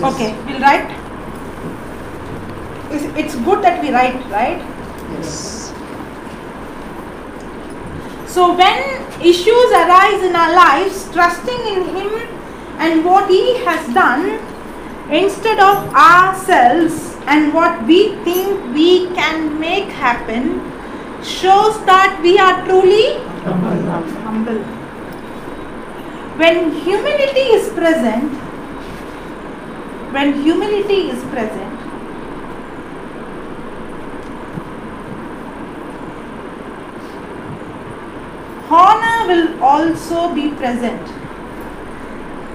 Okay, we'll write. It's good that we write, right? Yes. So when issues arise in our lives, trusting in Him and what He has done instead of ourselves and what we think we can make happen, shows that we are truly humble. When humility is present, honor will also be present.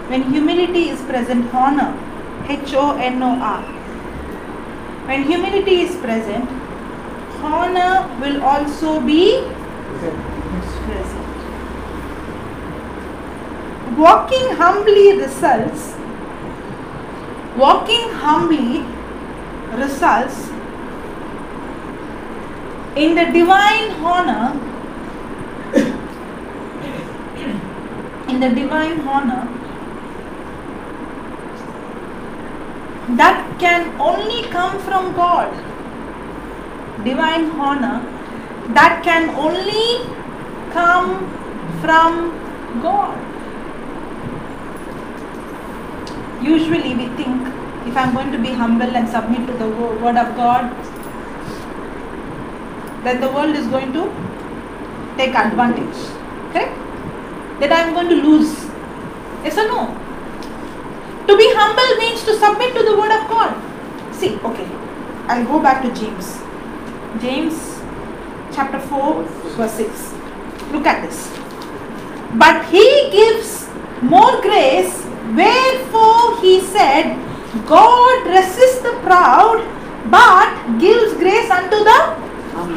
When humility is present, honor, Honor. When humility is present, honor will also be present. Walking humbly results in the divine honor that can only come from God. Divine honor that can only come from God. Usually we think, if I'm going to be humble and submit to the word of God, then the world is going to take advantage. Correct? That I'm going to lose. Yes or no? To be humble means to submit to the word of God. See, okay, I'll go back to James. James chapter 4 verse 6. Look at this. But He gives more grace, wherefore He said, God resists the proud, but gives grace unto the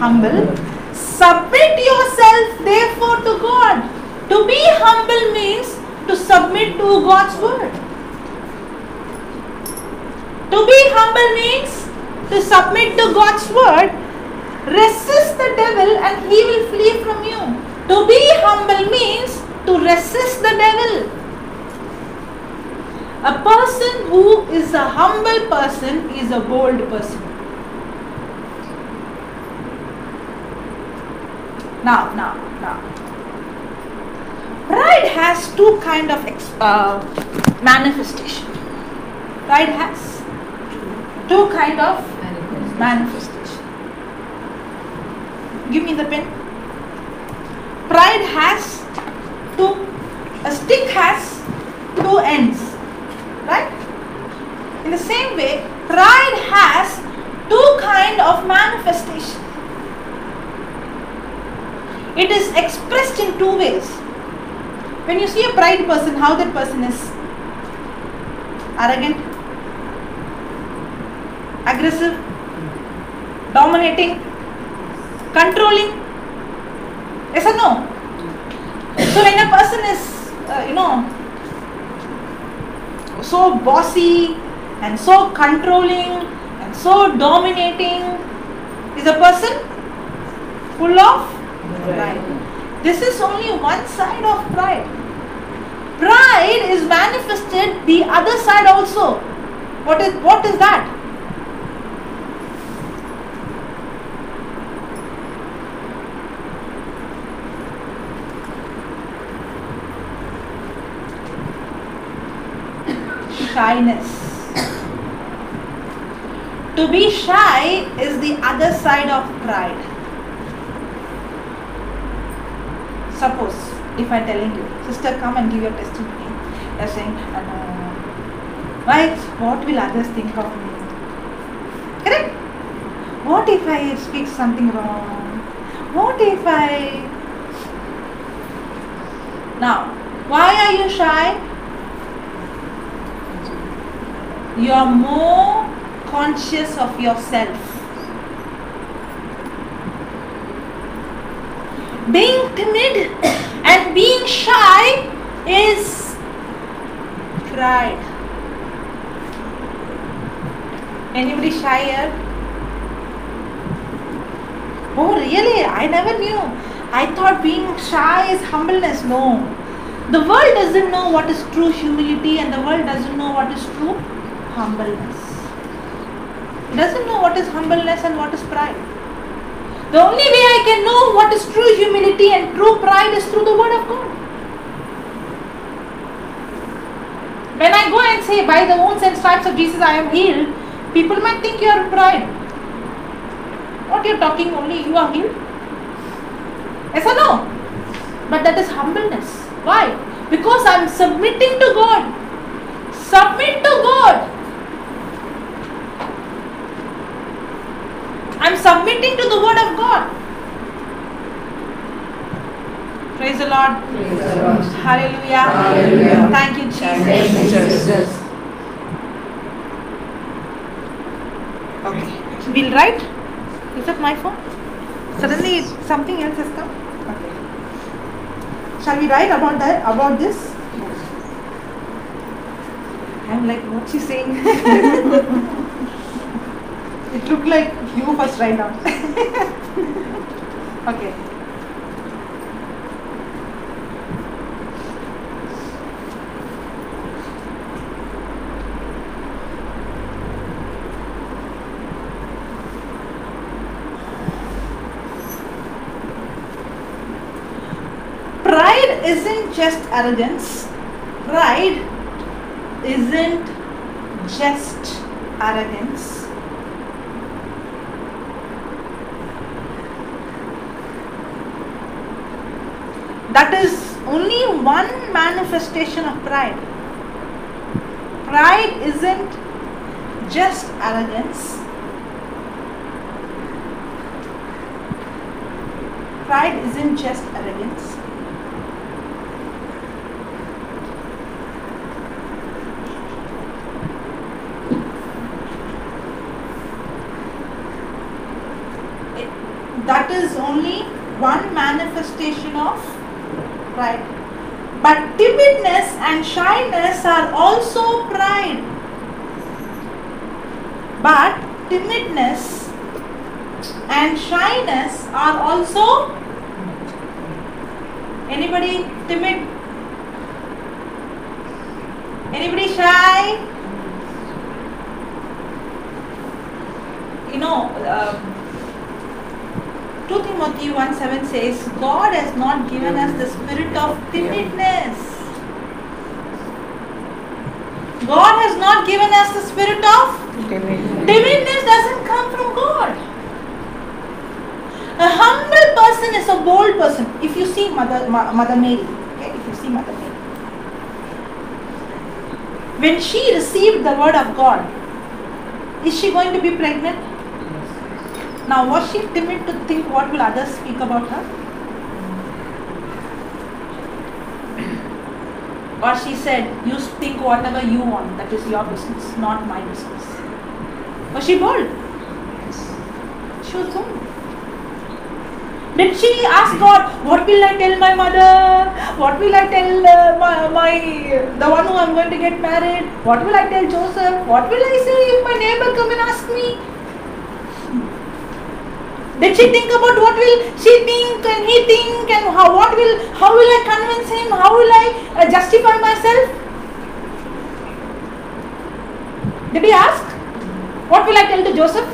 humble. Submit yourself therefore to God. To be humble means to submit to God's word. To be humble means to submit to God's word. Resist the devil and he will flee from you. To be humble means to resist the devil. A person who is a humble person is a bold person. Now. Pride has two kind of manifestation. Pride has two kind of manifestation. Give me the pen. Pride has a stick has two ends. Right? In the same way, pride has two kind of manifestation. It is expressed in two ways. When you see a pride person, how that person is? Arrogant, aggressive, dominating, controlling. Yes or no? So when a person is, so bossy and so controlling and so dominating, is a person full of pride. This is only one side of pride. Pride is manifested the other side also. What is that? Shyness. To be shy is the other side of pride. Suppose if I'm telling you, sister, come and give your testimony. You're saying, what will others think of me? Correct? What if I speak something wrong? What if I... Now, why are you shy? You are more conscious of yourself. Being timid and being shy is pride. Anybody shy here? Oh really? I never knew. I thought being shy is humbleness. No. The world doesn't know what is true humility and the world doesn't know what is true humbleness. He doesn't know what is humbleness and what is pride. The only way I can know what is true humility and true pride is through the Word of God. When I go and say, by the wounds and stripes of Jesus I am healed, people might think you are pride. What you are talking, only you are healed? Yes or no? But that is humbleness. Why? Because I am submitting to God. Submit to God. I am submitting to the Word of God. Praise the Lord. Praise the Lord. Hallelujah. Hallelujah. Thank you, Jesus. Thank you, Jesus. Okay. We'll write. Is that my phone? Suddenly something else has come. Okay. Shall we write about that? About this? I'm like, what's she saying? It looked like you first write down. Okay. Pride isn't just arrogance. Pride isn't just arrogance. That is only one manifestation of pride. Pride isn't just arrogance. Pride isn't just arrogance. That is only one manifestation of pride. But timidness and shyness are also pride. But timidness and shyness are also. Anybody timid? Anybody shy? You know, 2 Timothy 1:7 says, God has not given us the spirit of timidness. God has not given us the spirit of timidness. Doesn't come from God. A humble person is a bold person. If you see Mother Mary, okay, if you see Mother Mary, when she received the word of God, is she going to be pregnant? Now, was she timid to think what will others speak about her? Or she said, you think whatever you want, that is your business, not my business. Was she bold? She was bold. Did she ask God, what will I tell my mother? What will I tell the one who I'm going to get married? What will I tell Joseph? What will I say if my neighbor come and ask me? Did she think about what will she think and he think and how will I convince him? How will I justify myself? Did he ask? What will I tell to Joseph?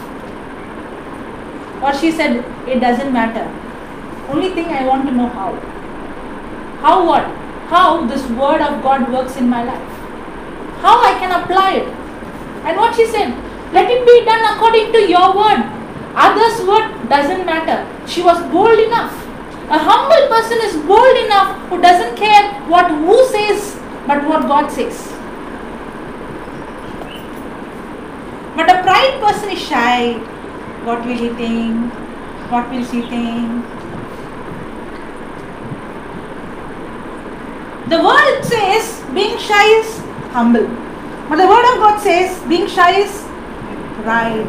Or she said, it doesn't matter. Only thing I want to know how. How what? How this word of God works in my life. How I can apply it. And what she said, let it be done according to your word. Others' word doesn't matter. She was bold enough. A humble person is bold enough who doesn't care what who says, but what God says. But a pride person is shy. What will he think? What will she think? The world says being shy is humble. But the word of God says being shy is pride.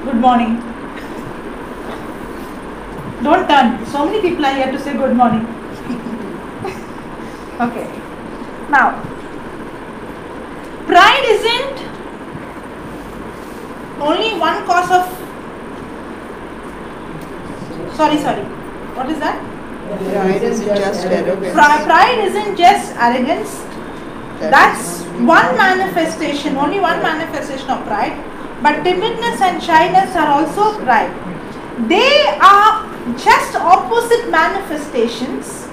Good morning. Don't turn. So many people are here to say good morning. Okay. Now, pride isn't only one cause of. Sorry. What is that? Pride isn't just arrogance. Pride isn't just arrogance. That's one manifestation, only one manifestation of pride. But timidness and shyness are also pride. They are just opposite manifestations.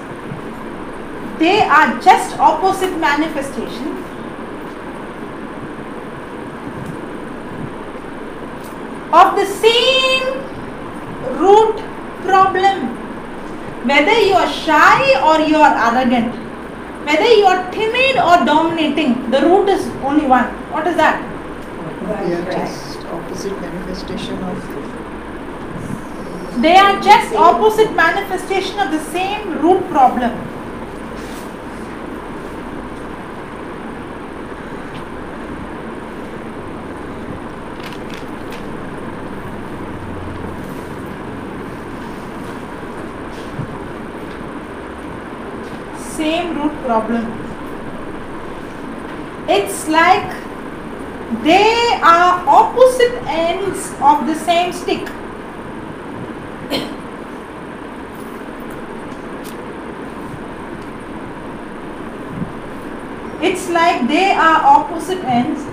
They are just opposite manifestations of the same root problem. Whether you are shy or you are arrogant, whether you are timid or dominating, the root is only one. What is that? They are just opposite manifestation of. They are just opposite manifestation of the same root problem. Same root problem. It's like they are opposite ends of the same stick. It's like they are opposite ends.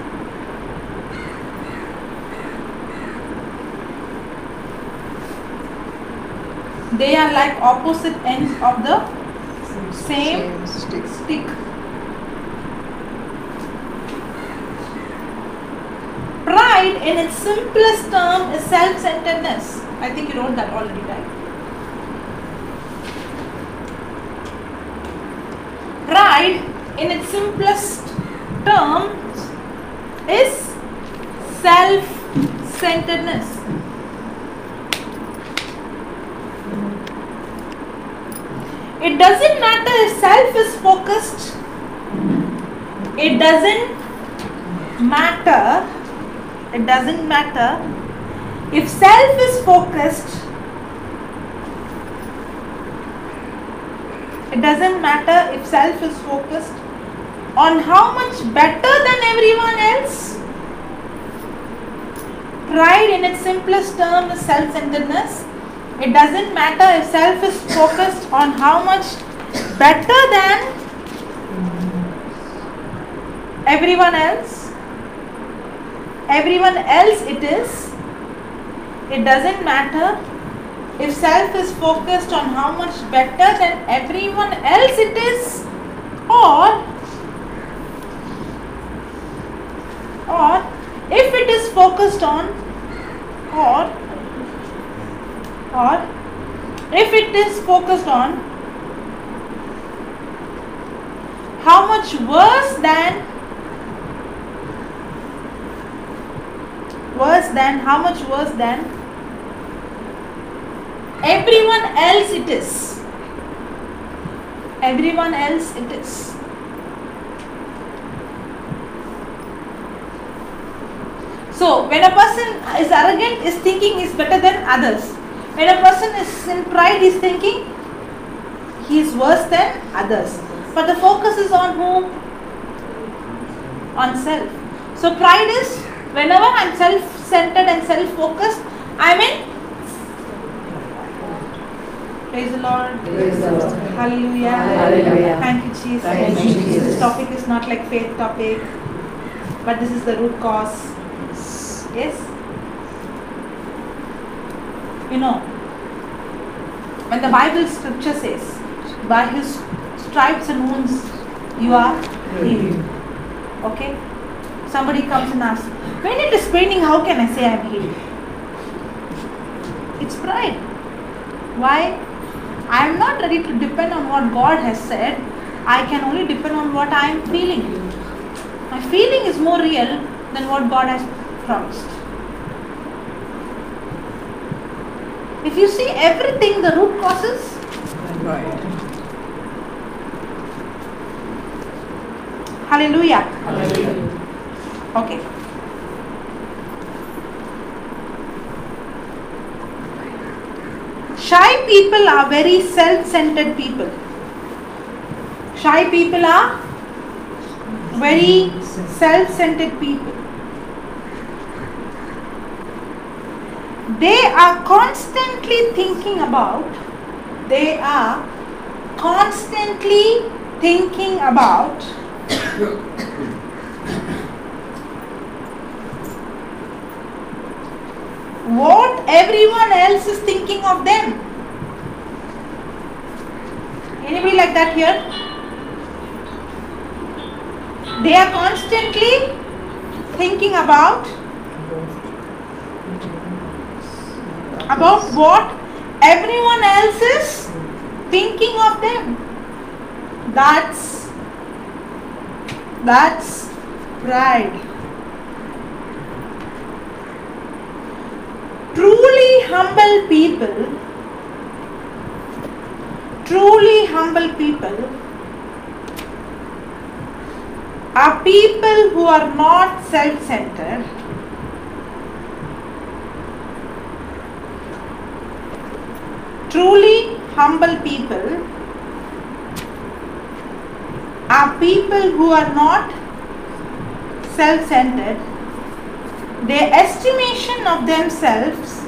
They are like opposite ends of the same stick. Pride in its simplest term is self-centeredness. I think you wrote that already, right? Pride in its simplest terms is self-centeredness. It doesn't matter if self is focused. It doesn't matter. It doesn't matter if self is focused. It doesn't matter if self is focused on how much better than everyone else. Pride in its simplest term is self-centeredness. It doesn't matter if self is focused on how much better than everyone else. Everyone else it is. It doesn't matter if self is focused on how much better than everyone else it is, or if it is focused on, or if it is focused on how much worse than everyone else it is. Everyone else it is. So when a person is arrogant, is thinking is better than others. When a person is in pride, is thinking he is worse than others. But the focus is on whom? On self. So pride is whenever I am self-centered and self-focused, I am in. Praise the Lord. Praise the Lord. Hallelujah. Hallelujah. Thank you, Jesus. Thank you, Jesus. This topic is not like faith topic, but this is the root cause. Yes. You know, when the Bible scripture says, by his stripes and wounds you are healed. Okay? Somebody comes and asks, when it is paining, how can I say I am healed? It's pride. Why? I am not ready to depend on what God has said. I can only depend on what I am feeling. My feeling is more real than what God has promised. If you see everything, the root causes Right. Hallelujah. Hallelujah. Okay. Shy people are very self-centered people. Shy people are very self-centered people. They are constantly thinking about constantly thinking about what everyone else is thinking of them. Anybody like that here? They are constantly thinking about what everyone else is thinking of them. That's pride. Truly humble people are people who are not self-centered. Truly humble people are people who are not self-centered. Their estimation of themselves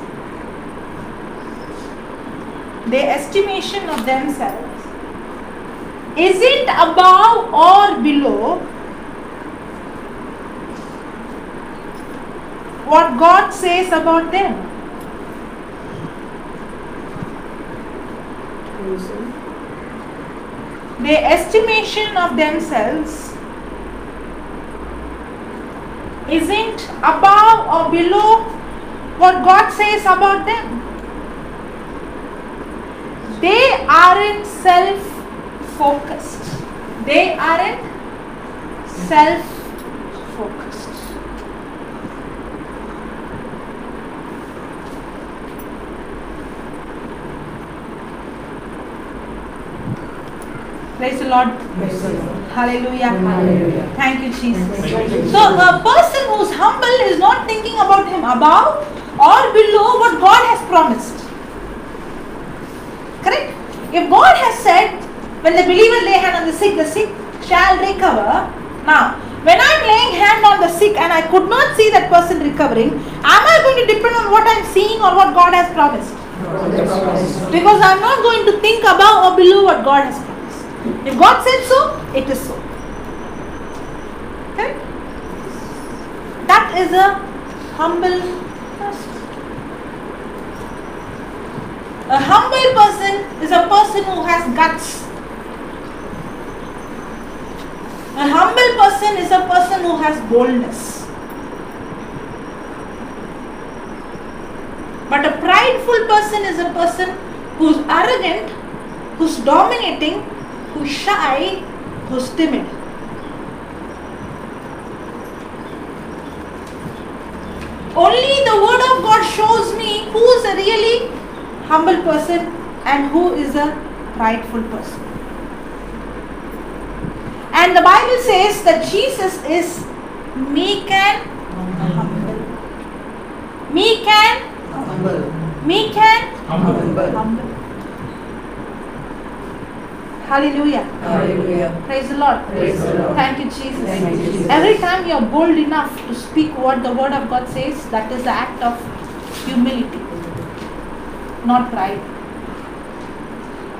isn't above or below what God says about them. Their estimation of themselves isn't above or below what God says about them. They aren't self-focused. Praise the Lord. Hallelujah. Thank you, Jesus. So a person who's humble is not thinking about him above or below what God has promised. Correct? If God has said, when the believer lay hand on the sick shall recover. Now, when I'm laying hand on the sick and I could not see that person recovering, am I going to depend on what I'm seeing or what God has promised? Because I'm not going to think above or below what God has promised. If God said so, it is so. Okay? That is a humble person. A humble person is a person who has guts. A humble person is a person who has boldness. But a prideful person is a person who's arrogant, who's dominating, who's shy, who's timid. Only the word of God shows me who is a really humble person and who is a prideful person. And the Bible says that Jesus is meek and humble. Meek and humble. Hallelujah. Praise the Lord. Thank you, Jesus. Every time you are bold enough to speak what the word of God says, that is the act of humility, not pride.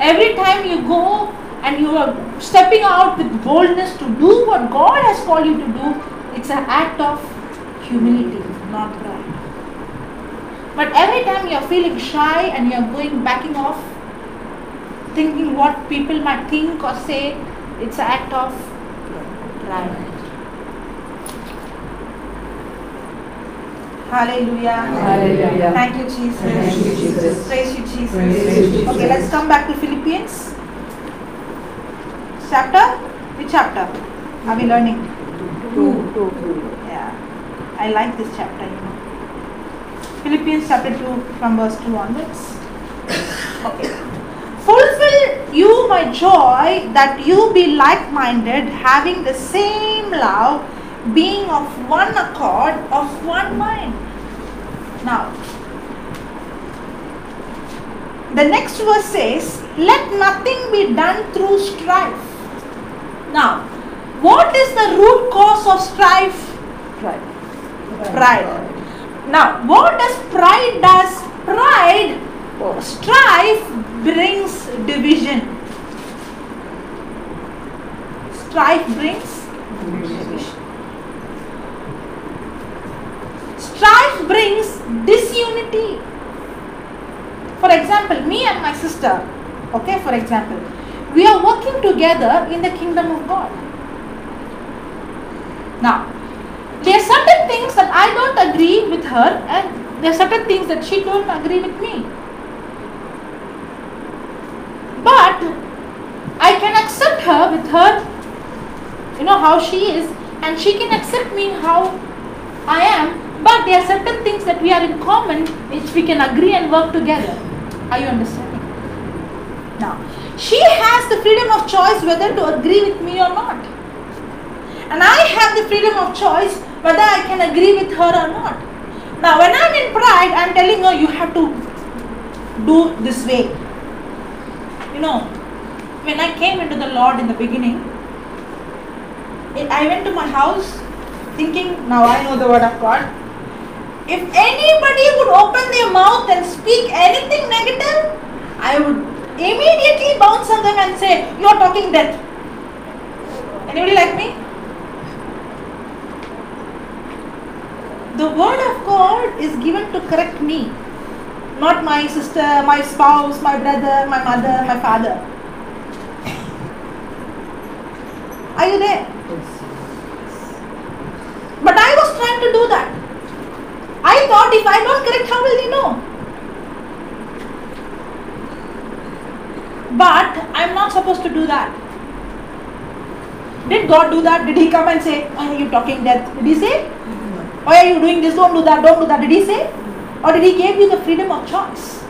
Every time you go and you are stepping out with boldness to do what God has called you to do, it's an act of humility, not pride. But every time you are feeling shy and you are backing off, thinking what people might think or say, it's an act of pride. Hallelujah. Thank you, Jesus. Praise you, Jesus. Okay, let's come back to Philippians. Which chapter are we learning? 2. Yeah. I like this chapter, Philippians chapter 2 from verse 2 onwards. Okay. Fulfill you my joy, that you be like-minded, having the same love, being of one accord, of one mind. Now, the next verse says, let nothing be done through strife. Now, what is the root cause of strife? Pride. Now, what does pride does? Strife brings division. strife brings division. Strife brings disunity. For example, me and my sister, okay, for example, we are working together in the kingdom of God. Now, there are certain things that I don't agree with her, and there are certain things that she don't agree with me. But I can accept her with her, how she is, and she can accept me how I am. But there are certain things that we are in common, which we can agree and work together. Are you understanding? Now, she has the freedom of choice whether to agree with me or not. And I have the freedom of choice whether I can agree with her or not. Now, when I'm in pride, I'm telling her, you have to do this way. When I came into the Lord in the beginning, I went to my house thinking, now I know the word of God. If anybody would open their mouth and speak anything negative, I would immediately bounce on them and say, you are talking death. Anybody like me? The word of God is given to correct me, not my sister, my spouse, my brother, my mother, my father. Are you there? But I was trying to do that. I thought if I don't correct, how will they know? But I'm not supposed to do that. Did God do that? Did He come and say, why are you talking death? Did He say? Why are you doing this? Don't do that, don't do that. Did He say? Or did He give you the freedom of choice?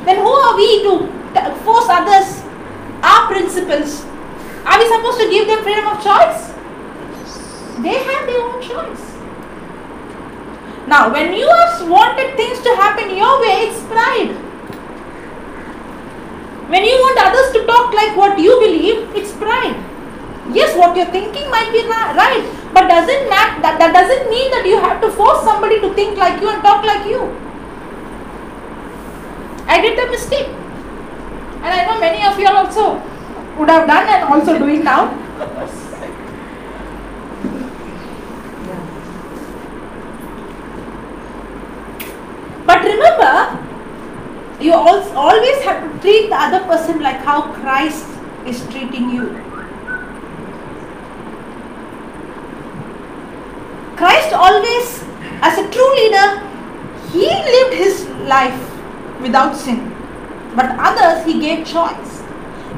Then who are we to force others our principles? Are we supposed to give them freedom of choice? They have their own choice. Now, when you have wanted things to happen your way, it's pride. When you want others to talk like what you believe, it's pride. Yes, what you're thinking might be right, but that doesn't mean that you have to force somebody to think like you and talk like you. I did the mistake. And I know many of you also would have done and also doing now. But remember, you always have to treat the other person like how Christ is treating you. Christ always, as a true leader, He lived His life without sin. But others, He gave choice.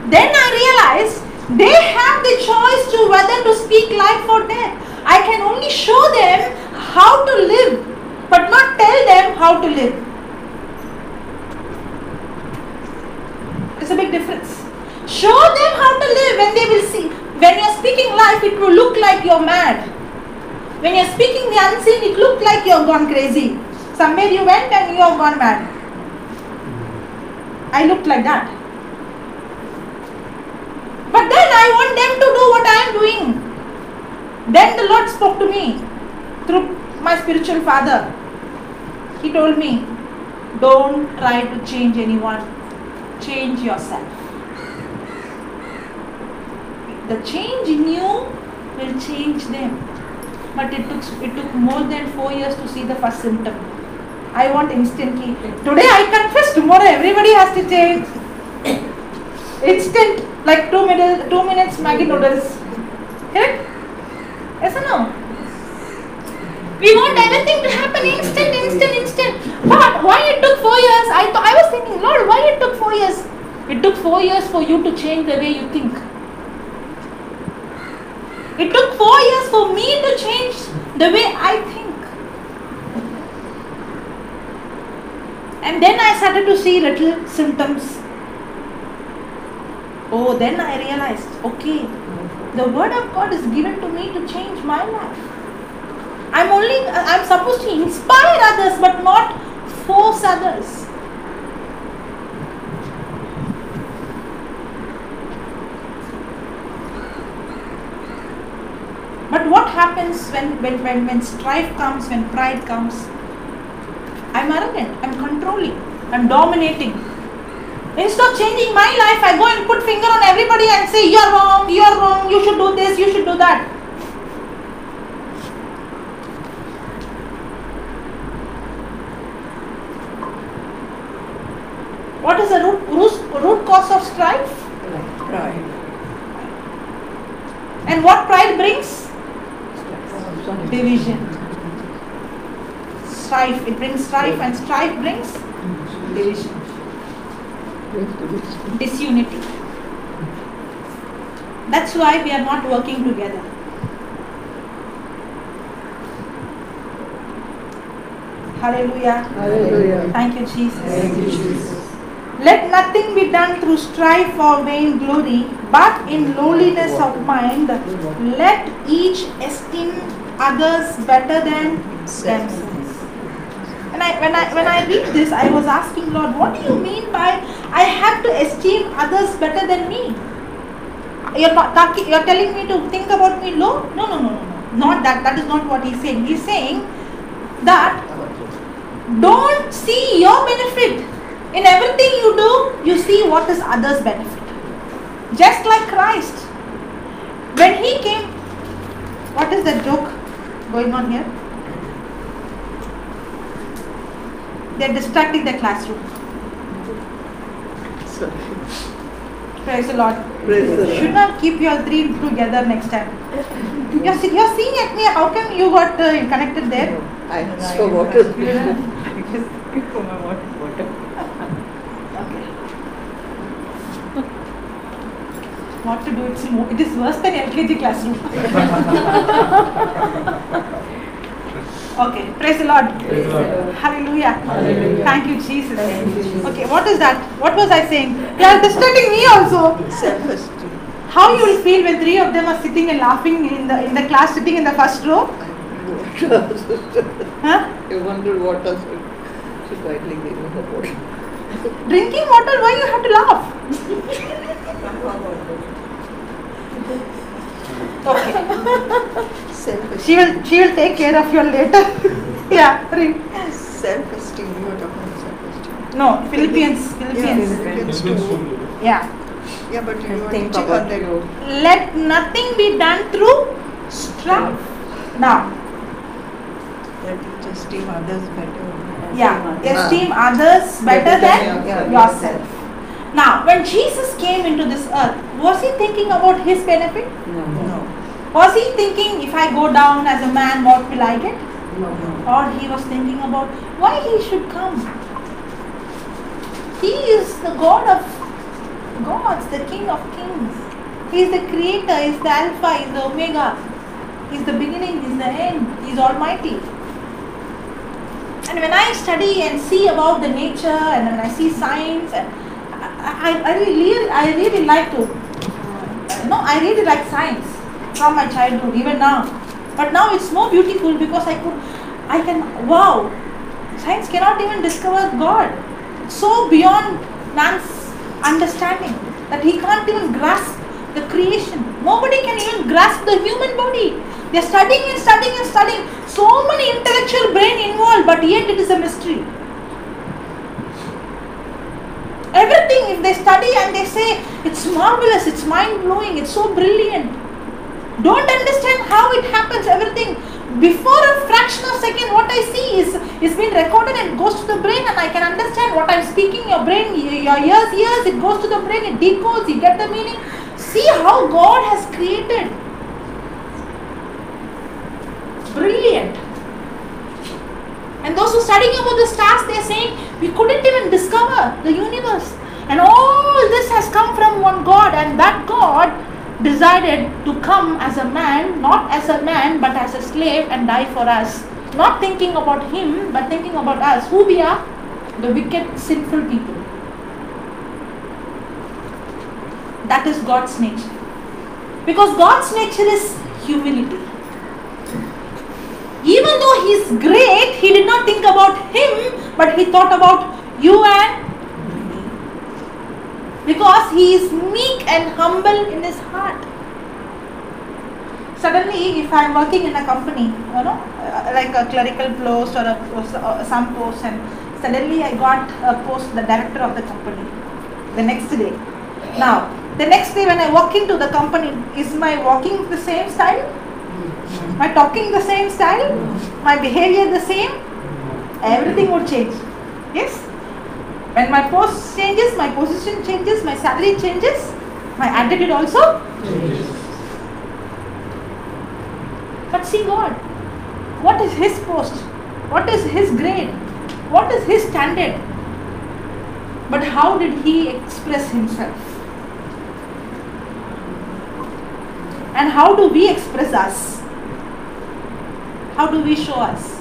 Then I realized they have the choice to whether to speak life or death. I can only show them how to live, but not tell them how to live. It's a big difference. Show them how to live when they will see. When you're speaking life, it will look like you're mad. When you're speaking the unseen, it looked like you're gone crazy. Somewhere you went and you have gone mad. I looked like that. But then I want them to do what I am doing. Then the Lord spoke to me through my spiritual father. He told me, don't try to change anyone. Change yourself. The change in you will change them. But it took more than 4 years to see the first symptom. I want instantly. Today I confess, tomorrow everybody has to change. Instant, like 2 minutes Maggi noodles. Correct? Yes or no? We want everything to happen instant. But why it took 4 years? I was thinking, Lord, why it took 4 years? It took 4 years for you to change the way you think. It took 4 years for me to change the way I think. And then I started to see little symptoms. Oh, then I realized, okay, the word of God is given to me to change my life. I'm supposed to inspire others but not force others. But what happens when strife comes, when pride comes? I'm arrogant, I'm controlling, I'm dominating. Instead of changing my life, I go and put finger on everybody and say, say, you're wrong, you should do this, you should do that. What is the root cause of strife? Pride. And what pride brings? Division. Strife, it brings strife, and strife brings division. Disunity. That's why we are not working together. Hallelujah. Hallelujah. Thank you, Jesus. Thank you, Jesus. Let nothing be done through strife or vain glory, but in lowliness of mind, let each esteem others better than themselves. When I read this, I was asking Lord, what do you mean by I have to esteem others better than me? You're telling me to think about me low? No. Not that. That is not what he's saying. He's saying that don't see your benefit. In everything you do, you see what is others' benefit. Just like Christ. When he came, what is the joke going on here? They're distracting the classroom. Praise the Lord. Praise the Lord. Should not keep your three together next time. You're seeing at me. How come you got connected there? I asked for water. What to do? It is worse than LKG classroom. Okay, praise the Lord. Praise the Lord. Hallelujah. Hallelujah. Thank you, Jesus. Thank you, Jesus. Okay, what is that? What was I saying? You are distracting me also. Self-esteem. How you will feel when three of them are sitting and laughing in the class, sitting in the first row? Huh? You wonder what else she quietly gave me the water. Drinking water, why you have to laugh? Okay. Self-esteem. She will take care of you later. Yeah, read. Self-esteem. You are talking about self-esteem. No, Philippians. Yeah, Philippians 2. Yeah. Yeah, but you are Think teaching about on that. you. Let nothing be done through strife. Now, That you esteem others better. yeah, esteem others better than Yeah. yourself. Now, when Jesus came into this earth, was he thinking about his benefit? No. Was he thinking, if I go down as a man, what will I get? No. Or he was thinking about why he should come? He is the God of gods, the King of kings. He is the creator, he is the Alpha, he is the Omega. He is the beginning, he is the end, he is almighty. And when I study and see about the nature and when I see science, and I really like to, I really like science from my childhood, even now. But now it's more beautiful because wow, science cannot even discover God. It's so beyond man's understanding that he can't even grasp the creation. Nobody can even grasp the human body. They are studying and studying and studying. So many intellectual brain involved, but yet it is a mystery. Everything, if they study and they say, it's marvelous, it's mind-blowing, it's so brilliant. Don't understand how it happens, everything. Before a fraction of a second, what I see is being recorded and goes to the brain, and I can understand what I'm speaking. Your brain, your ears, it goes to the brain, it decodes, you get the meaning. See how God has created. Brilliant. And those who are studying about the stars, they are saying, we couldn't even discover the universe. And all this has come from one God, and that God decided to come as a man, not as a man, but as a slave and die for us. Not thinking about him, but thinking about us. Who we are? The wicked, sinful people. That is God's nature. Because God's nature is humility. Even though he is great, he did not think about him, but he thought about you and me. Because he is meek and humble in his heart. Suddenly, if I am working in a company, like a clerical post or some post, and suddenly I got a post, the director of the company, the next day. Now, The next day when I walk into the company, is my walking the same style? My talking the same style? My behavior the same? Everything would change. Yes? When my post changes, my position changes, my salary changes, my attitude also changes. But see God, what is His post? What is His grade? What is His standard? But how did He express Himself? And how do we express us? How do we show us?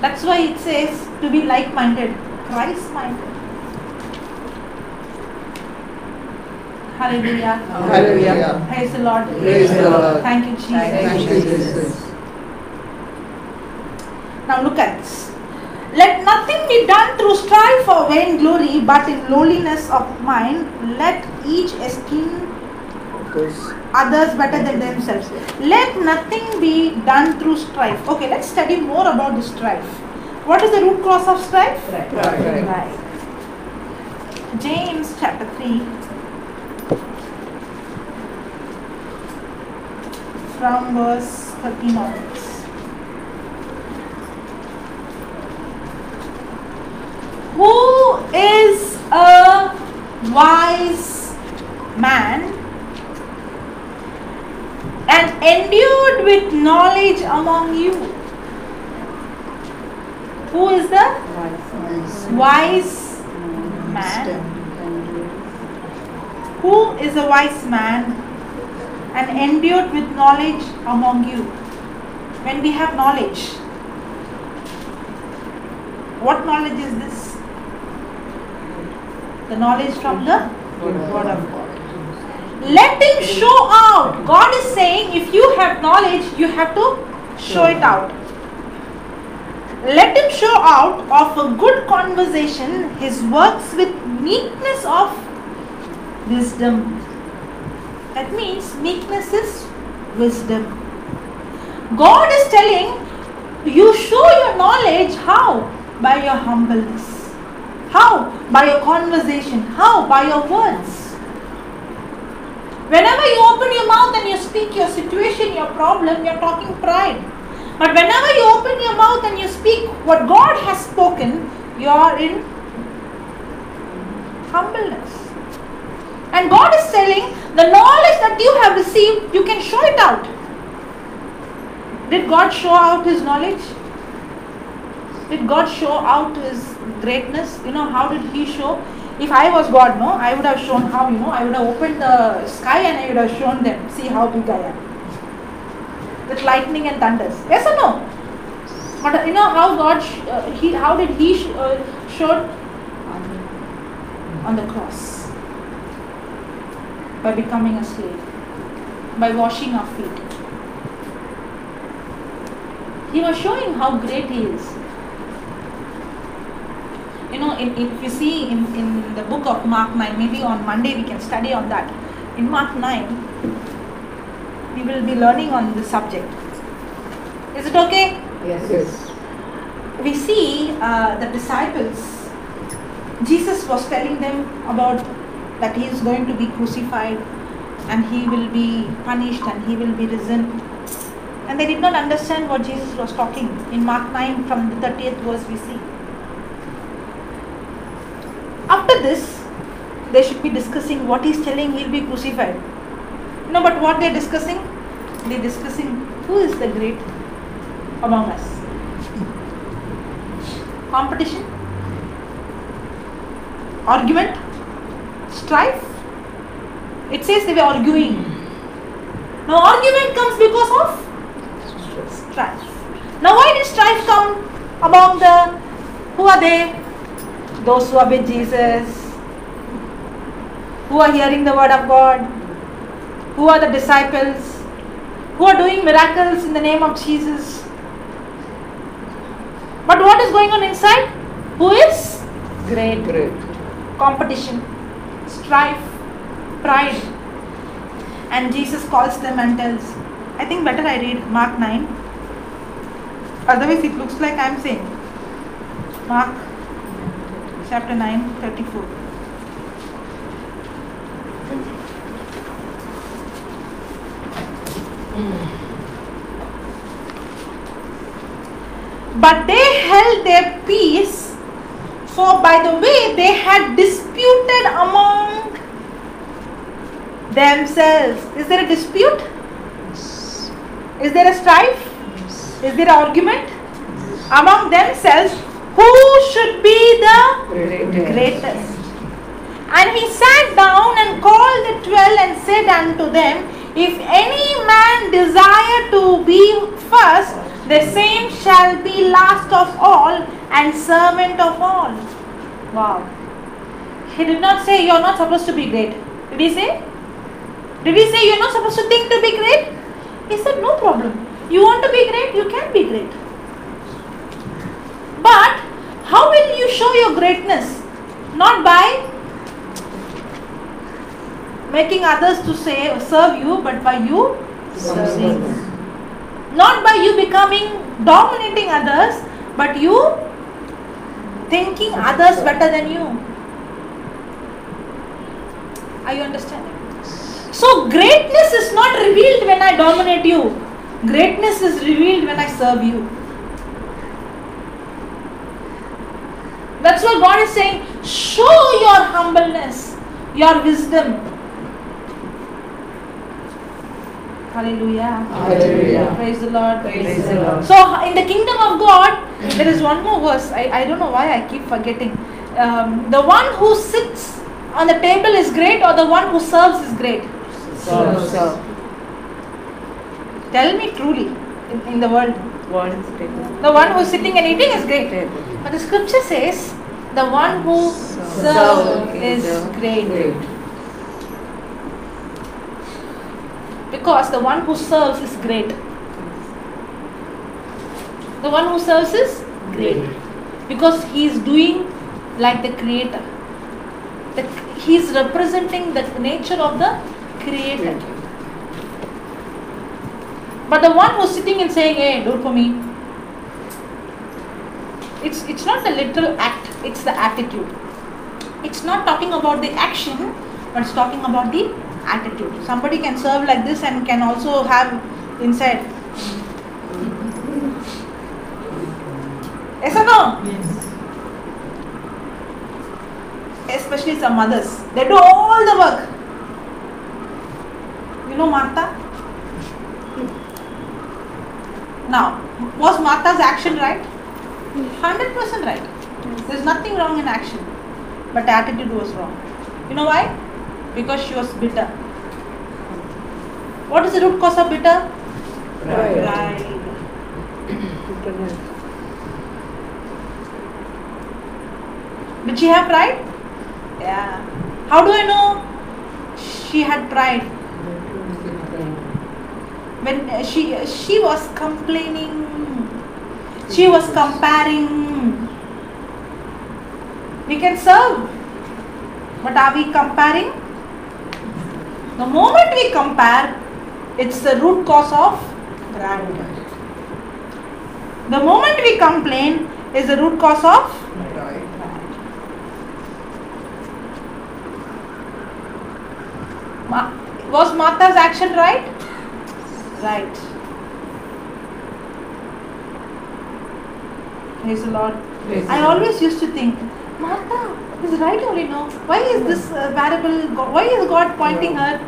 That's why it says to be like-minded, Christ-minded. Hallelujah. Hallelujah. Praise the Lord. Praise the Lord. Thank you, Jesus. Thank you, Jesus. Now look at this. Let nothing be done through strife or vain glory, but in lowliness of mind, let each esteem others better than themselves. Let nothing be done through strife. Okay, let's study more about the strife. What is the root cause of strife? Right. James chapter 3. From verse 13 onwards. Who is a wise man and endued with knowledge among you? Who is the wise man? Who is a wise man and endued with knowledge among you? When we have knowledge, what knowledge is this? The knowledge from the Word of God. Let Him show out. God is saying, if you have knowledge, you have to show it out. Let Him show out of a good conversation His works with meekness of wisdom. That means meekness is wisdom. God is telling you, show your knowledge. How? By your humbleness. How? By your conversation. How? By your words. Whenever you open your mouth and you speak your situation, your problem, you are talking pride. But whenever you open your mouth and you speak what God has spoken, you are in humbleness. And God is telling, the knowledge that you have received, you can show it out. Did God show out His knowledge? Did God show out His greatness? How did He show? If I was God, I would have shown how, I would have opened the sky and I would have shown them, see how big I am. With lightning and thunders. Yes or no? But how God, how did He showed? On the cross. By becoming a slave. By washing our feet. He was showing how great He is. If you see in the book of Mark 9, maybe on Monday we can study on that. In Mark 9, we will be learning on this subject. Is it okay? Yes. We see the disciples, Jesus was telling them about that He is going to be crucified and He will be punished and He will be risen. And they did not understand what Jesus was talking. In Mark 9 from the 30th verse we see. After this, they should be discussing what He's telling He'll be crucified. But what they're discussing? They're discussing who is the great among us. Competition? Argument? Strife? It says they were arguing. Now argument comes because of strife. Now why did strife come among who are they? Those who are with Jesus, who are hearing the word of God, who are the disciples, who are doing miracles in the name of Jesus. But what is going on inside? Who is great? Competition, strife, pride. And Jesus calls them and tells, I think better I read Mark 9. Otherwise it looks like I am saying. Mark chapter 9, 34. But they held their peace, for by the way they had disputed among themselves. Is there a dispute? Yes. Is there a strife? Yes. Is there an argument? Among themselves, who should be the greatest? And he sat down and called the 12 and said unto them, if any man desire to be first, the same shall be last of all and servant of all. Wow. He did not say you are not supposed to be great. Did he say? Did he say you are not supposed to think to be great? He said no problem. You want to be great, you can be great. But how will you show your greatness? Not by making others to serve you, but by you serving. Not by you dominating others, but you thinking others better than you. Are you understanding? So greatness is not revealed when I dominate you. Greatness is revealed when I serve you. That's what God is saying. Show your humbleness, your wisdom. Hallelujah. Hallelujah. Praise the Lord. Praise the Lord. So in the kingdom of God, there is one more verse. I don't know why I keep forgetting. The one who sits on the table is great, or the one who serves is great? Serve. Tell me truly, in the world. What is table? The one who is sitting and eating is great. Table. But the scripture says, the one who serves is great. Because the one who serves is great. The one who serves is great. Because he is doing like the Creator. He is representing the nature of the Creator. But the one who is sitting and saying, hey, do it for me. It's not the literal act, it's the attitude. It's not talking about the action, but it's talking about the attitude. Somebody can serve like this and can also have inside. Yes or no? Yes. Especially some mothers. They do all the work. You know Martha? Now, was Martha's action right? 100% right. There's nothing wrong in action. But the attitude was wrong. You know why? Because she was bitter. What is the root cause of bitter? Pride. Did she have pride? Yeah. How do I know she had pride? When she was complaining, she was comparing. We can serve, but are we comparing? The moment we compare, it's the root cause of pride. The moment we complain is the root cause of Pride. Was Martha's action right? Right. Praise the Lord. I always used to think, Martha is right only, no? Why is this parable, why is God pointing her?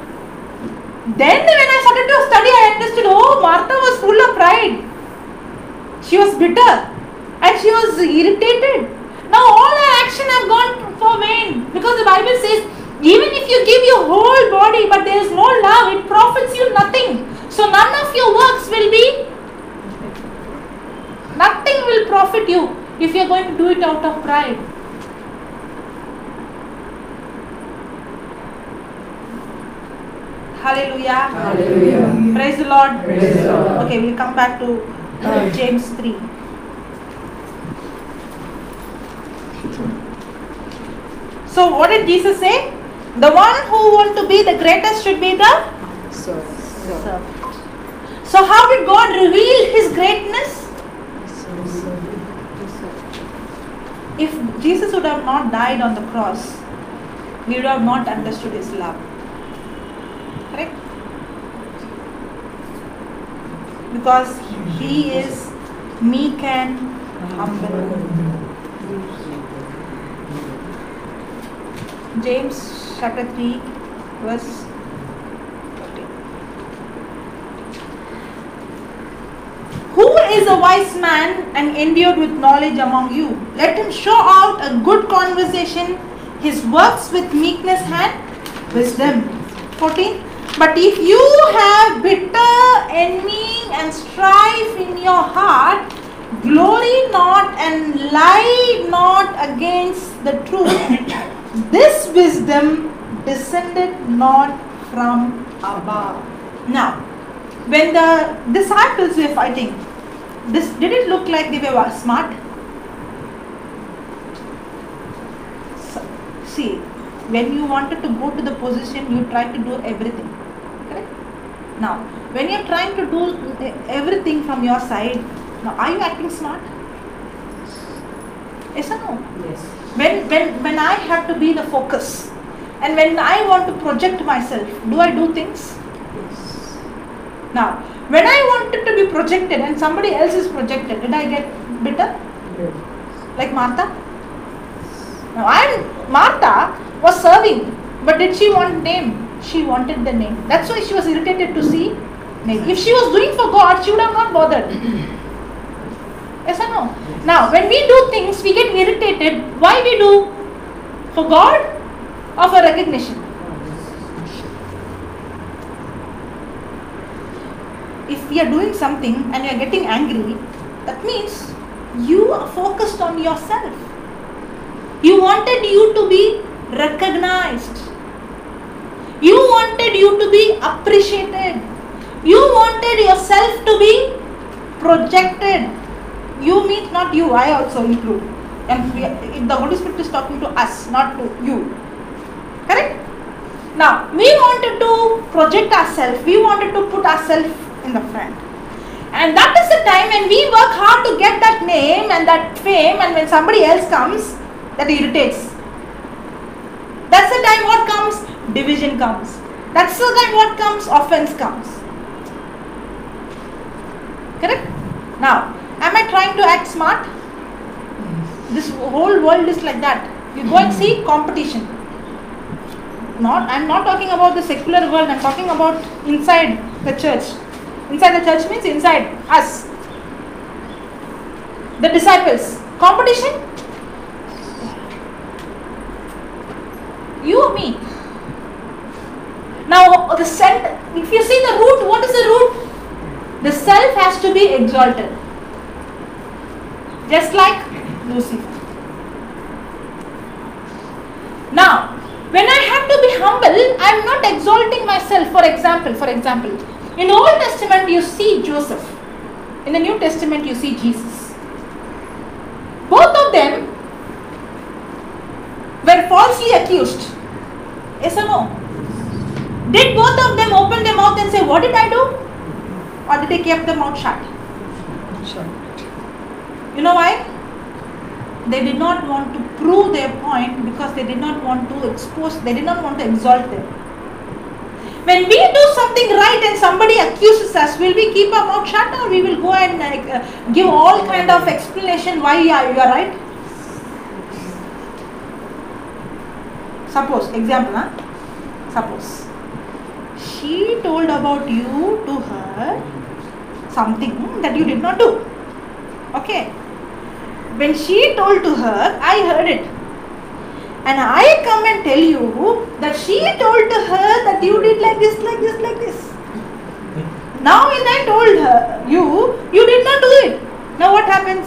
Then when I started to study, I understood, oh, Martha was full of pride. She was bitter and she was irritated. Now all her action have gone for vain, because the Bible says, even if you give your whole body but there is no love, it profits you nothing. So none of your works will be, nothing will profit you if you are going to do it out of pride. Hallelujah. Hallelujah. Praise the Lord. Praise the Lord. Okay, we'll come back to James 3. So what did Jesus say? The one who wants to be the greatest should be the servant. So how did God reveal His greatness? If Jesus would have not died on the cross, we would have not understood His love. Correct? because he is meek and humble. James chapter 3 verse 14. Who is a wise man and endued with knowledge among you? Let him show out a good conversation, his works with meekness and wisdom. 14. But if you have bitter envy and strife in your heart, glory not and lie not against the truth. This wisdom descended not from above. Now, when the disciples were fighting, did it look like they were smart? See, when you wanted to go to the position, you tried to do everything. Correct? Now, when you are trying to do everything from your side, now are you acting smart? Yes or no? Yes. When I have to be the focus and when I want to project myself, do I do things? Yes. Now, when I wanted to be projected and somebody else is projected, did I get bitter? Yes. Like Martha? Now, Martha was serving, but did she want name? She wanted the name. That's why she was irritated to see name. If she was doing for God, she would have not bothered. Yes or no? Now, when we do things, we get irritated. Why we do? For God or for recognition? If we are doing something and you are getting angry, that means you are focused on yourself. You wanted you to be recognized. You wanted you to be appreciated. You wanted yourself to be projected. You means not you, I also include. And the Holy Spirit is talking to us, not to you. Correct? Now, we wanted to project ourselves. We wanted to put ourselves in the front. And that is the time when we work hard to get that name and that fame, and when somebody else comes, that irritates. That's the time what comes? Division comes. That's the time what comes? Offense comes. Correct? Now, am I trying to act smart? This whole world is like that. You go and see competition. I'm not talking about the secular world, I'm talking about inside the church. Inside the church means inside us. The disciples. Competition? You or me? Now, if you see the root, what is the root? The self has to be exalted. Just like Lucifer. Now, when I have to be humble, I am not exalting myself. For example, in Old Testament you see Joseph. In the New Testament you see Jesus. Both of them were falsely accused. Yes or no? Did both of them open their mouth and say, what did I do? Or did they keep their mouth shut? Sure. You know why? They did not want to prove their point because they did not want to expose, they did not want to exalt them. When we do something right and somebody accuses us, will we keep our mouth shut or we will go and give all kind of explanation why you are right? Suppose, example, suppose she told about you to her something that you did not do. Okay. When she told to her, I heard it. And I come and tell you that she told to her that you did like this, like this, like this. Now when I told her, you did not do it. Now what happens?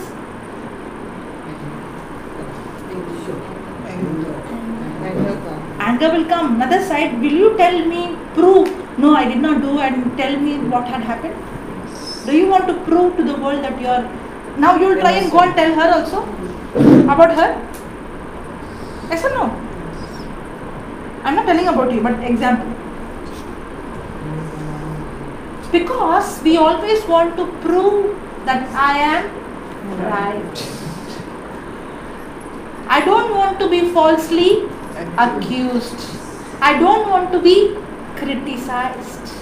Anger will come. Another side, will you tell me, prove, no I did not do, and tell me what had happened? Do you want to prove to the world that you are, now you will try and go and tell her also about her? Yes or no? I am not telling about you, but example. Because we always want to prove that I am right. I don't want to be falsely accused. I don't want to be criticized.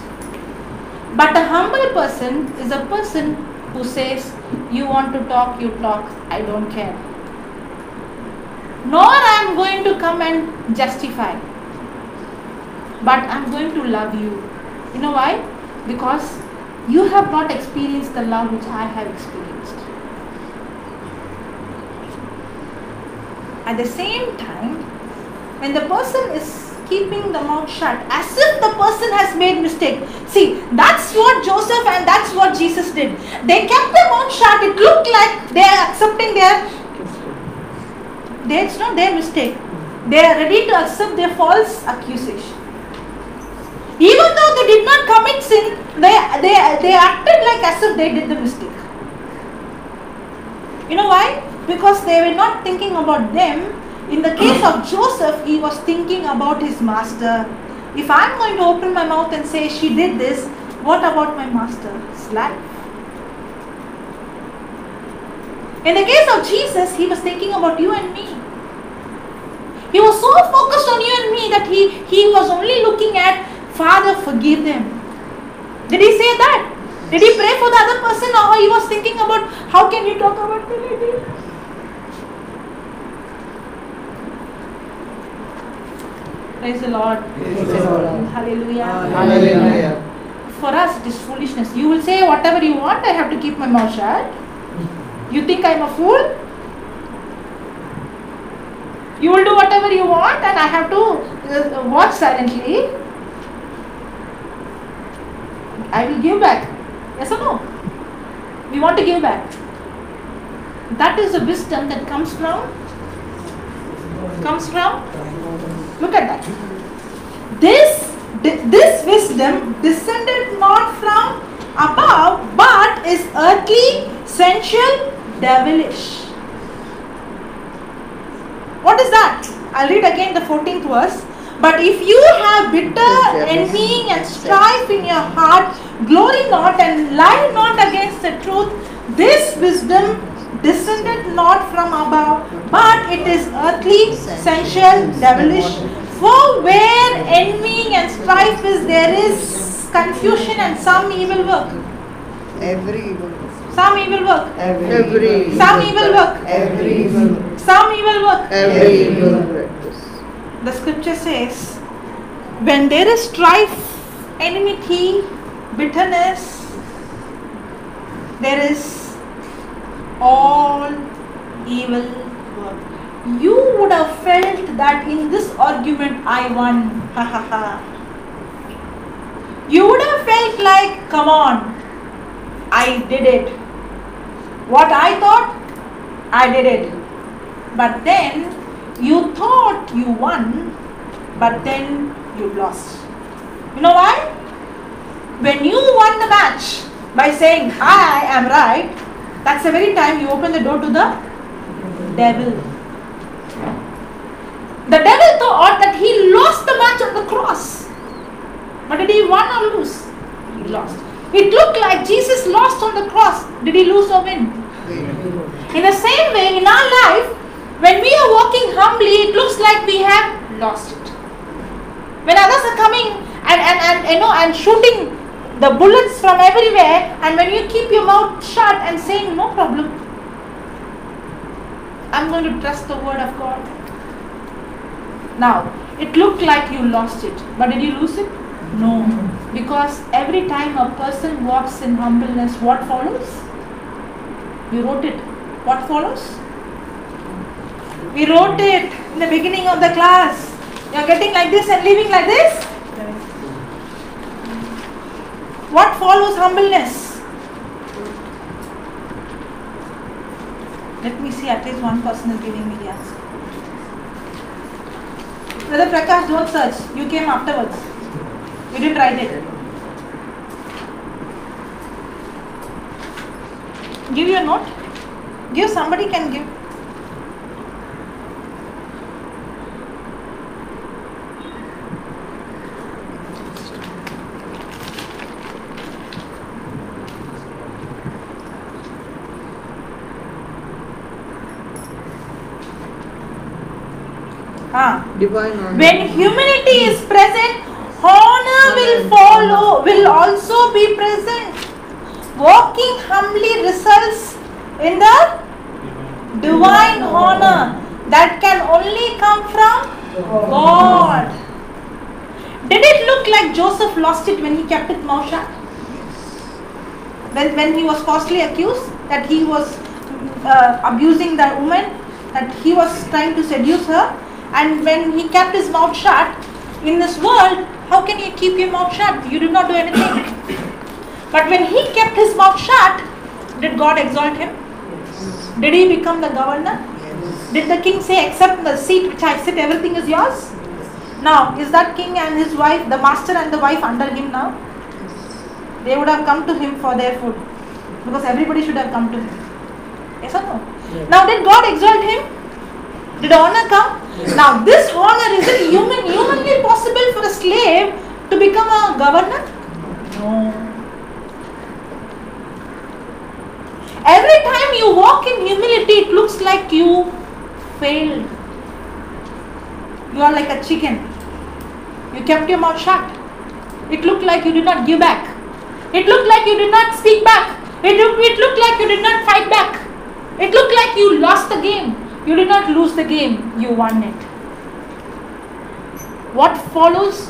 But a humble person is a person who says, you want to talk, you talk, I don't care. Nor I am going to come and justify. But I am going to love you. You know why? Because you have not experienced the love which I have experienced. At the same time, when the person is keeping the mouth shut, as if the person has made mistake. See, that's what Joseph and that's what Jesus did. They kept their mouth shut. It looked like they are accepting it's not their mistake. They are ready to accept their false accusation. Even though they did not commit sin, they acted like as if they did the mistake. You know why? Because they were not thinking about them. In the case of Joseph, he was thinking about his master. If I am going to open my mouth and say she did this, what about my master's life? In the case of Jesus, he was thinking about you and me. He was so focused on you and me that he was only looking at, Father, forgive them. Did he say that? Did he pray for the other person, or he was thinking about how can we talk about the lady? Praise the Lord. Praise the Lord. Hallelujah. Hallelujah. For us, it is foolishness. You will say whatever you want, I have to keep my mouth shut. You think I am a fool? You will do whatever you want and I have to watch silently. I will give back. Yes or no? We want to give back. That is the wisdom that comes from. Look at that. This wisdom descended not from above, but is earthly, sensual, devilish. What is that? I'll read again the 14th verse. But if you have bitter envy and strife in your heart, glory not and lie not against the truth. This wisdom descended not from above, but it is earthly, sensual, devilish. For where envy and strife is, there is confusion and some evil work. Every evil work. Some evil work. Every Some evil work. Every evil work. Some evil work. Every evil work. The scripture says, when there is strife, enmity, bitterness, there is all evil work. You would have felt that in this argument I won. Ha ha ha. You would have felt like, come on, I did it. What I thought, I did it. But then you thought you won, but then you lost. You know why? When you won the match by saying, I am right, that's the very time you open the door to the devil. The devil thought that he lost the match on the cross. But did he win or lose? He lost. It looked like Jesus lost on the cross. Did he lose or win? In the same way, in our life, when we are walking humbly, it looks like we have lost it. When others are coming and shooting the bullets from everywhere, and when you keep your mouth shut and saying, no problem, I'm going to trust the word of God. Now, it looked like you lost it, but did you lose it? No. Because every time a person walks in humbleness, what follows? You wrote it. What follows? We wrote it in the beginning of the class. You are getting like this and living like this? What follows humbleness? Let me see, at least one person is giving me the answer. Brother Prakash, don't search. You came afterwards. You didn't write it. Give your note. Give, somebody can give. Divine honor. When humility is present, honor will follow, will also be present. Walking humbly results in the divine honor that can only come from God. Did it look like Joseph lost it when he kept his mouth shut? When he was falsely accused that he was abusing the woman, that he was trying to seduce her, and when he kept his mouth shut, in this world, how can you keep your mouth shut? You did not do anything. But when he kept his mouth shut, did God exalt him? Did he become the governor? Did the king say, except the seat which I sit, everything is yours? Now, is that king and his wife, the master and the wife under him now? They would have come to him for their food. Because everybody should have come to him. Yes or no? Yes. Now, did God exalt him? Did honor come? Yes. Now, this honor, is it humanly possible for a slave to become a governor? No. Every time you walk in humility, it looks like you failed. You are like a chicken. You kept your mouth shut. It looked like you did not give back. It looked like you did not speak back. It looked like you did not fight back. It looked like you lost the game. You did not lose the game. You won it. What follows?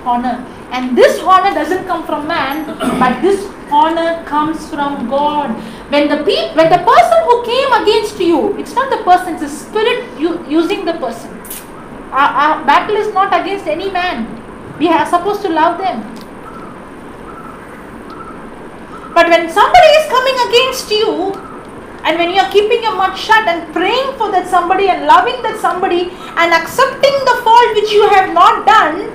Honor. And this honor doesn't come from man, but this honor comes from God. When the person who came against you, it's not the person, it's the spirit using the person. Our battle is not against any man. We are supposed to love them. But when somebody is coming against you, and when you are keeping your mouth shut and praying for that somebody and loving that somebody and accepting the fault which you have not done,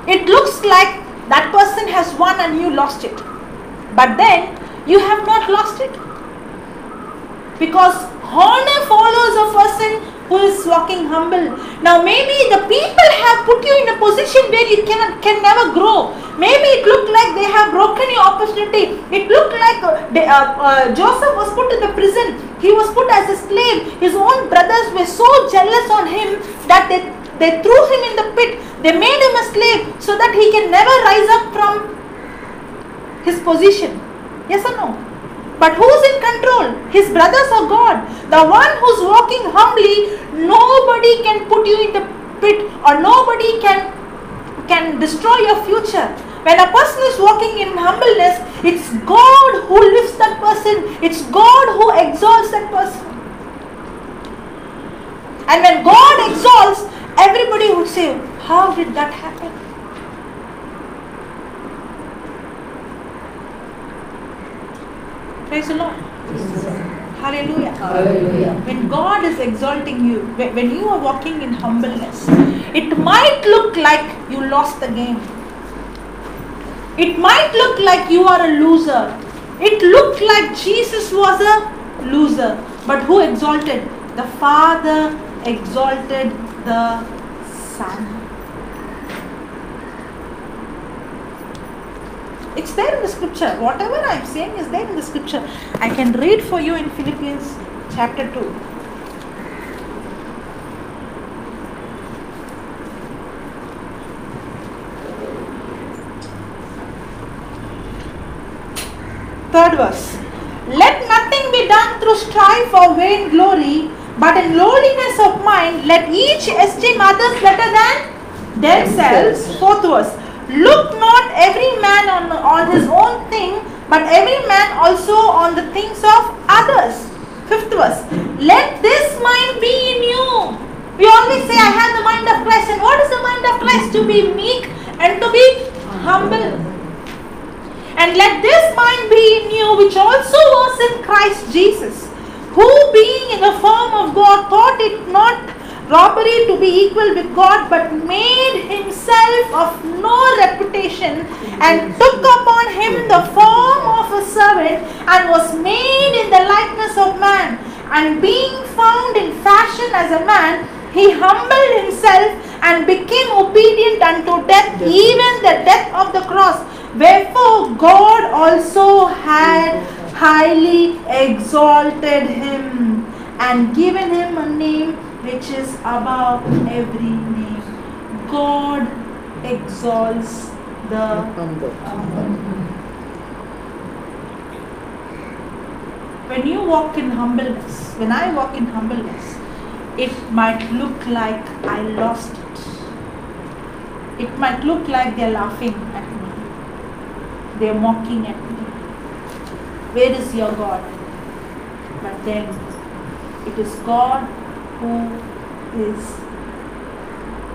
it looks like that person has won and you lost it. But then you have not lost it. Because honor follows a person who is walking humble. Now maybe the people have put you in a position where you can never grow. Maybe it looked like they have broken your opportunity. It looked like Joseph was put in the prison. He was put as a slave. His own brothers were so jealous on him that they threw him in the pit. They made him a slave so that he can never rise up from his position. Yes or no? But who's in control? His brothers or God? The one who's walking humbly, nobody can put you in the pit or nobody can destroy your future. When a person is walking in humbleness, it's God who lifts that person. It's God who exalts that person. And when God exalts, everybody would say, how did that happen? Praise the Lord. Hallelujah. Hallelujah. When God is exalting you, when you are walking in humbleness, it might look like you lost the game. It might look like you are a loser. It looked like Jesus was a loser. But who exalted? The Father exalted the Son. It's there in the scripture. Whatever I'm saying is there in the scripture. I can read for you in Philippians chapter 2. Third verse. Let nothing be done through strife or vain glory, but in lowliness of mind, let each esteem others better than themselves. Fourth verse. Look not every man on his own thing, but every man also on the things of others. Fifth verse. Let this mind be in you. We always say, I have the mind of Christ. And what is the mind of Christ? To be meek and to be humble. And let this mind be in you, which also was in Christ Jesus, who being in the form of God, thought it not robbery to be equal with God, but made himself of no reputation, and took upon him the form of a servant, and was made in the likeness of man. And being found in fashion as a man, he humbled himself and became obedient unto death, even the death of the cross. Wherefore God also had highly exalted him and given him a name which is above every name. God exalts the Humble. when you walk in humbleness, when I walk in humbleness, it might look like I lost it. It might look like they're laughing at me. They're mocking at me. Where is your God? But then it is God who is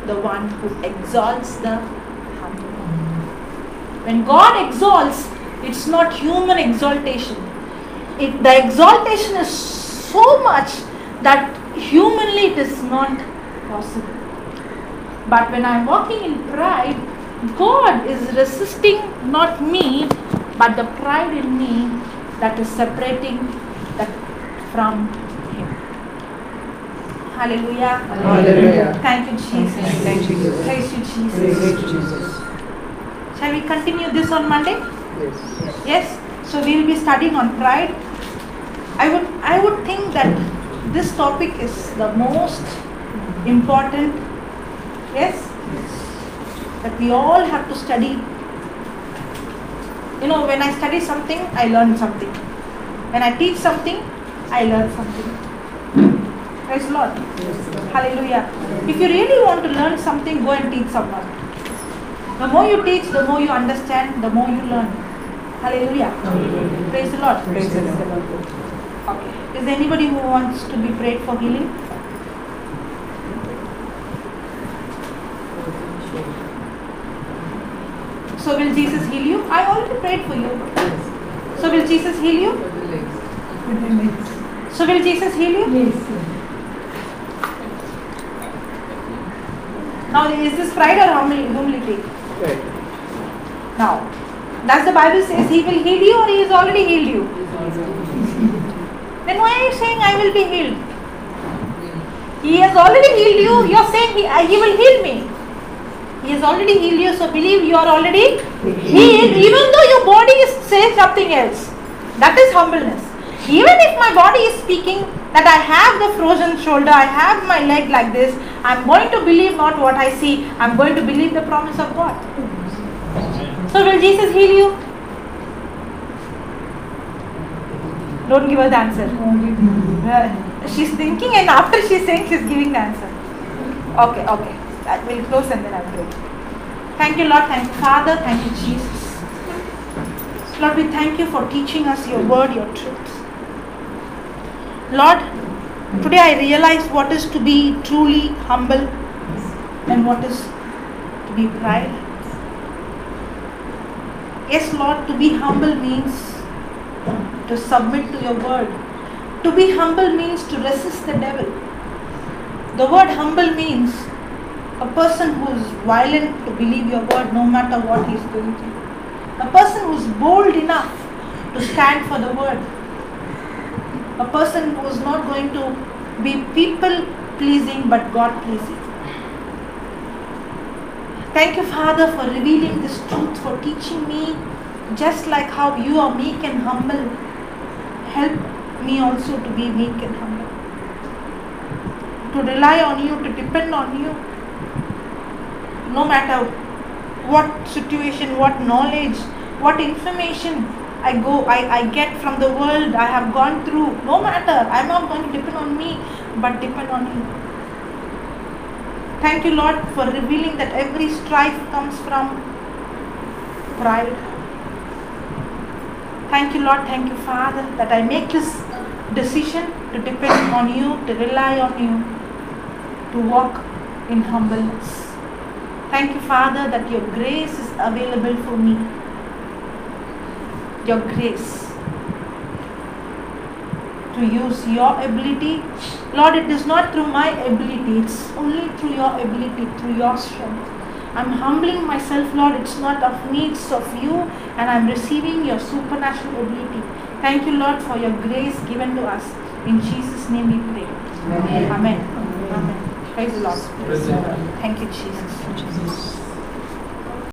the one who exalts the humble. When God exalts, it's not human exaltation. The exaltation is so much that humanly it is not possible. But when I'm walking in pride, God is resisting not me, but the pride in me that is separating that from Him. Hallelujah. Hallelujah. Thank you, Jesus. Thank you, Jesus. Praise you, Jesus. Praise Jesus. Shall we continue this on Monday? Yes. Yes. So we will be studying on pride. I would think that this topic is the most important. Yes. That we all have to study. You know, when I study something, I learn something. When I teach something, I learn something. Praise the Lord. Hallelujah. If you really want to learn something, go and teach someone. The more you teach, the more you understand, the more you learn. Hallelujah. Praise the Lord. Praise the Lord. Okay. Is there anybody who wants to be prayed for healing? So will Jesus heal you? I already prayed for you. So will Jesus heal you? So will Jesus heal you? Yes. Now is this pride or humility? Right. Now, does the Bible says He will heal you or He has already healed you? Then why are you saying I will be healed? He has already healed you. You are saying He will heal me. He has already healed you, so believe you are already healed, even though your body is saying something else. That is humbleness. Even if my body is speaking that I have the frozen shoulder, I have my leg like this, I am going to believe not what I see, I am going to believe the promise of God. So will Jesus heal you? Don't give her the answer. She's thinking, and after she's saying, she's giving the answer. Okay. I will close and then I will pray. Thank you, Lord. Thank you, Father. Thank you, Jesus. Lord, we thank you for teaching us your word, your truth. Lord, today I realize what is to be truly humble and what is to be pride. Yes, Lord, to be humble means to submit to your word. To be humble means to resist the devil. The word humble means a person who is violent to believe your word no matter what he is going through. A person who is bold enough to stand for the word. A person who is not going to be people pleasing but God pleasing. Thank you, Father, for revealing this truth, for teaching me just like how you are meek and humble. Help me also to be meek and humble. To rely on you, to depend on you. No matter what situation, what knowledge, what information I get from the world I have gone through. No matter, I am not going to depend on me, but depend on you. Thank you, Lord, for revealing that every strife comes from pride. Thank you, Lord, thank you, Father, that I make this decision to depend on you, to rely on you, to walk in humbleness. Thank you, Father, that your grace is available for me. Your grace to use your ability. Lord, it is not through my ability, it's only through your ability, through your strength. I'm humbling myself, Lord, it's not of me, it's of you, and I'm receiving your supernatural ability. Thank you, Lord, for your grace given to us. In Jesus' name we pray. Amen. Amen. Amen. Praise the Lord. Praise the Lord. Thank you, Jesus.